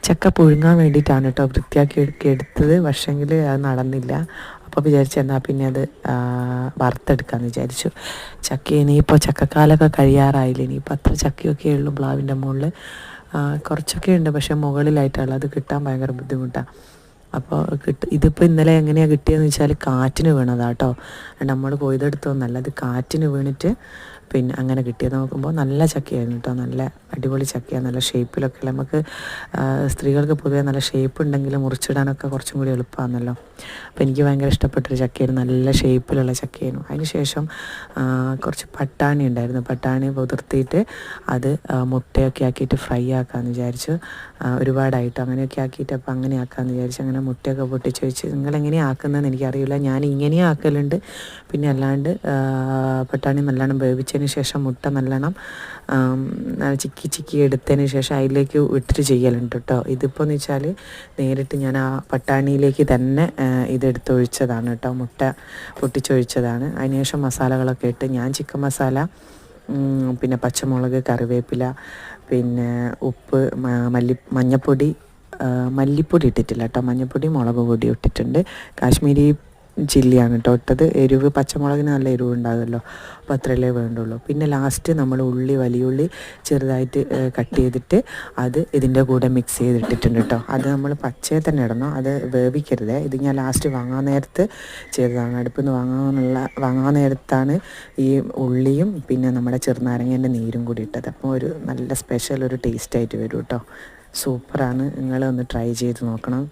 ചക്ക പുഴുങ്ങാൻ വേണ്ടിയിട്ടാണ് കേട്ടോ വൃത്തിയാക്കി എടുത്തത്. പക്ഷേങ്കിൽ അത് നടന്നില്ല. അപ്പോൾ വിചാരിച്ചു എന്നാൽ പിന്നെ അത് വറുത്തെടുക്കാമെന്ന് വിചാരിച്ചു. ചക്ക ഇനിയിപ്പോൾ ചക്കക്കാലമൊക്കെ കഴിയാറായില്ല. ഇനിയിപ്പോൾ അത്ര ചക്കയൊക്കെ ഉള്ളൂ പ്ലാവിൻ്റെ മുകളിൽ. കുറച്ചൊക്കെ ഉണ്ട്, പക്ഷേ മുകളിലായിട്ടുള്ളത് അത് കിട്ടാൻ ഭയങ്കര ബുദ്ധിമുട്ടാണ്. അപ്പോൾ ഇതിപ്പോൾ ഇന്നലെ എങ്ങനെയാണ് കിട്ടിയതെന്ന് വെച്ചാൽ കാറ്റിന് വീണതാട്ടോ. നമ്മൾ കൊയ്തെടുത്തൊന്നല്ല, അത് കാറ്റിന് വീണിട്ട് പിന്നെ അങ്ങനെ കിട്ടിയത്. നോക്കുമ്പോൾ നല്ല ചക്കയായിരുന്നു കേട്ടോ, നല്ല അടിപൊളി ചക്കയാണ്, നല്ല ഷേപ്പിലൊക്കെ. നമുക്ക് സ്ത്രീകൾക്ക് പൊതുവെ നല്ല ഷേപ്പ് ഉണ്ടെങ്കിൽ മുറിച്ചിടാനൊക്കെ കുറച്ചും കൂടി എളുപ്പമാണല്ലോ. അപ്പോൾ എനിക്ക് ഭയങ്കര ഇഷ്ടപ്പെട്ടൊരു ചക്കയായിരുന്നു, നല്ല ഷേപ്പിലുള്ള ചക്കയായിരുന്നു. അതിന് ശേഷം കുറച്ച് പട്ടാണി ഉണ്ടായിരുന്നു. പട്ടാണി കുതിർത്തിയിട്ട് അത് മുട്ടയൊക്കെ ആക്കിയിട്ട് ഫ്രൈ ആക്കാമെന്ന് വിചാരിച്ചു. ഒരുപാടായിട്ട് അങ്ങനെയൊക്കെ ആക്കിയിട്ട് അപ്പോൾ അങ്ങനെ ആക്കാമെന്ന് വിചാരിച്ചു. അങ്ങനെ മുട്ടയൊക്കെ പൊട്ടിച്ച് വെച്ച്, നിങ്ങളെങ്ങനെയാണ് ആക്കുന്നതെന്ന് എനിക്കറിയില്ല, ഞാൻ ഇങ്ങനെയും ആക്കലുണ്ട്. പിന്നെ അല്ലാണ്ട് പട്ടാണി നല്ലോണം വേവിച്ചതിന് ശേഷം മുട്ട നല്ലോണം ചിക്കി എടുത്തതിന് ശേഷം അതിലേക്ക് ഇട്ടിട്ട് ചെയ്യലുണ്ട് കേട്ടോ. ഇതിപ്പോൾ എന്ന് വെച്ചാൽ നേരിട്ട് ഞാൻ ആ പട്ടാണിയിലേക്ക് തന്നെ ഇതെടുത്തൊഴിച്ചതാണ് കേട്ടോ, മുട്ട പൊട്ടിച്ചൊഴിച്ചതാണ്. അതിനുശേഷം മസാലകളൊക്കെ ഇട്ട് ഞാൻ ചിക്കൻ മസാല, പിന്നെ പച്ചമുളക്, കറിവേപ്പില, പിന്നെ ഉപ്പ്, മല്ലിപ്പൊടി ഇട്ടിട്ടില്ല കേട്ടോ, മഞ്ഞൾപ്പൊടി മുളക് പൊടി ഇട്ടിട്ടുണ്ട്. കാശ്മീരി ചില്ലിയാണ് കേട്ടോ ഇട്ടത്. എരിവ് പച്ചമുളകിന് നല്ല എരിവ് ഉണ്ടാകുമല്ലോ, അപ്പോൾ അത്രയല്ലേ വേണ്ടുള്ളൂ. പിന്നെ ലാസ്റ്റ് നമ്മൾ വലിയുള്ളി ചെറുതായിട്ട് കട്ട് ചെയ്തിട്ട് അത് ഇതിൻ്റെ കൂടെ മിക്സ് ചെയ്തിട്ടിട്ടുണ്ട് കേട്ടോ. അത് നമ്മൾ പച്ചയെ തന്നെ ഇടണം, അത് വേവിക്കരുത്. ഇത് ഞാൻ ലാസ്റ്റ് വാങ്ങാൻ നേരത്ത് ചെയ്തതാണ്. അടുപ്പിൽ നിന്ന് വാങ്ങാൻ നേരത്താണ് ഈ ഉള്ളിയും പിന്നെ നമ്മുടെ ചെറുനാരങ്ങേൻ്റെ നീരും കൂടി ഇട്ടത്. അപ്പോൾ ഒരു നല്ല സ്പെഷ്യൽ ഒരു ടേസ്റ്റായിട്ട് വരും കേട്ടോ. സൂപ്പറാണ്, നിങ്ങളൊന്ന് ട്രൈ ചെയ്ത് നോക്കണം.